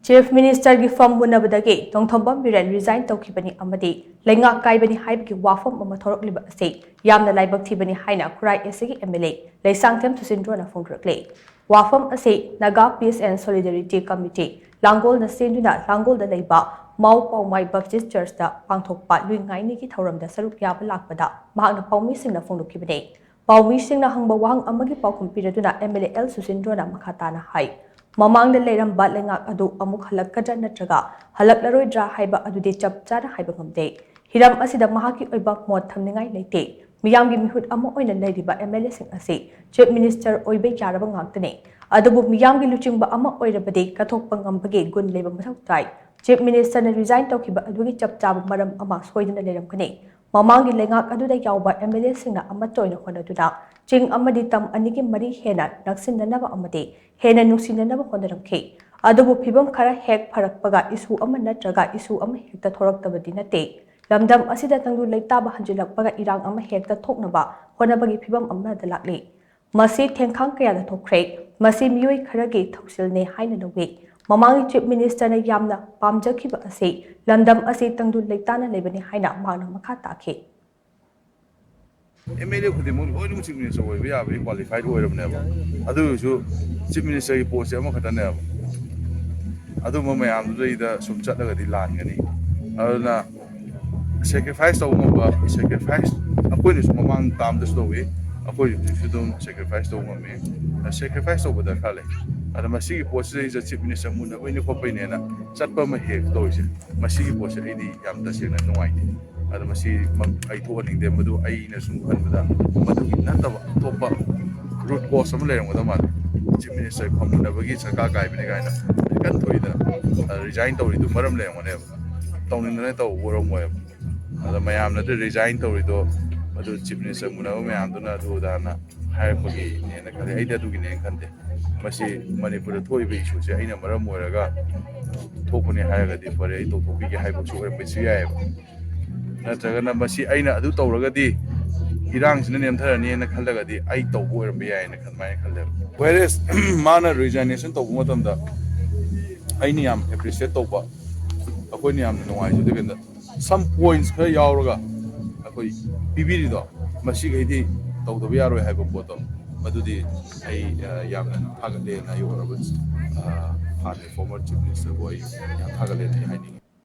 Chief Minister gi fam munabadagi Tongthombam Biren resign tawkhibani amadi leingak kaibani haibagi wafam ama thorokliba ase yamna laibak thibani haina Khurai SG MLA Leisangthem Thusindrona phongrakle wafam ase Naga Peace and Solidarity Committee Langol na senduna Langol da leiba Mau Paumai Baptist Church da pangthokpa luingai ni ki thoramda saruk yaba lakpada mahakna paumi singna phonglukibani paumi singna hangba wahang amagi paukhum piraduna MLA L Susindrona makhatana hai Mamang Leiramba Lengak Adu Amuk Halakada Natraga, Halaklaroi Haiba Adude Chapchara Haibagamde. Hiram Asida Mahaki Oiba Mot Tamningai Late, Miyamgi Mihut Amo Oina Ladiba MLA Sing Ase, Chief Minister Oibe Yarabangakane, Adabu Miyamgi Luchingba Ama Oirabade, Katok Pangambage, Gun Labor Matai, Chief Minister resigned Tokiba Adugi Chapchab Madam Ama Soidan Leram Kane, Mamangi Lengak Aduda Yauba MLA Singna Amatoina Honaduna, Ching Amadi Tam Aniki Mari Hena, Naksin the Nava Amade. Hena Nusinanaba Hondaramke. Adobo Pibam Kara Hek Parakpaga isu ama natraga isu ama hekta thoraktabadi nate. Lamdam asida tangdu leitaba hanjilakpaga irang ama hekta thoknaba honabagi pibam amma dalakle. Masi Tenkang kaya da thokre, Masi Mui Karagi Thoksilne Haina Nawe. Mamangi Chief Minister na Yamna Pamjakiba Ase, Lamdam Ase Tangdu Leitana Lebani Haina Magna Makatake. MLA khudimung oinu chief minister oi ya be qualified oiram ne ba adu su chief minister ki post ama khata ne ba adu ma mayam du da sum chat la di lan ngani aduna sacrifice to mo ba sacrifice akoi ni sum mang tam da so we akoi su dum sacrifice to mo me sacrifice to da khale ada masi ki post is chief minister mun na oinu ko pe ne na chat pa ma he to ise masi ki post ai di yam da se na no ai ada masih ai tuaning dem madu ai na sum khan bada madu inna ta topa root cause am le ngada ma chief minister phamna bagi saka kai bine kai na kan thoida resign to ri du maram le ngone tawning na to worom mo ada mayam na de resign to ri do madu chief minister muna mayam do na do da na hai bagi ne na kale ai da du gi ne khan de masi manipur thoi be issue se ai na maram mo raga thopuni hai ga di pare ai to topi gi hai bu chu be chu ya Natragana Masi Aina Adu Tauragadi, Irang's name Tarani and Kalagadi, I told where be I in a Kalmai. Whereas Mana resignation to Motamda, Ainiam appreciate Topa, Aquaniam no I do some points per Yauraga, Bibido, Mashigadi, Dr. Viaro have a bottom, Madudi, a young Pagade and Ayorabas, former chief minister boy, Pagade.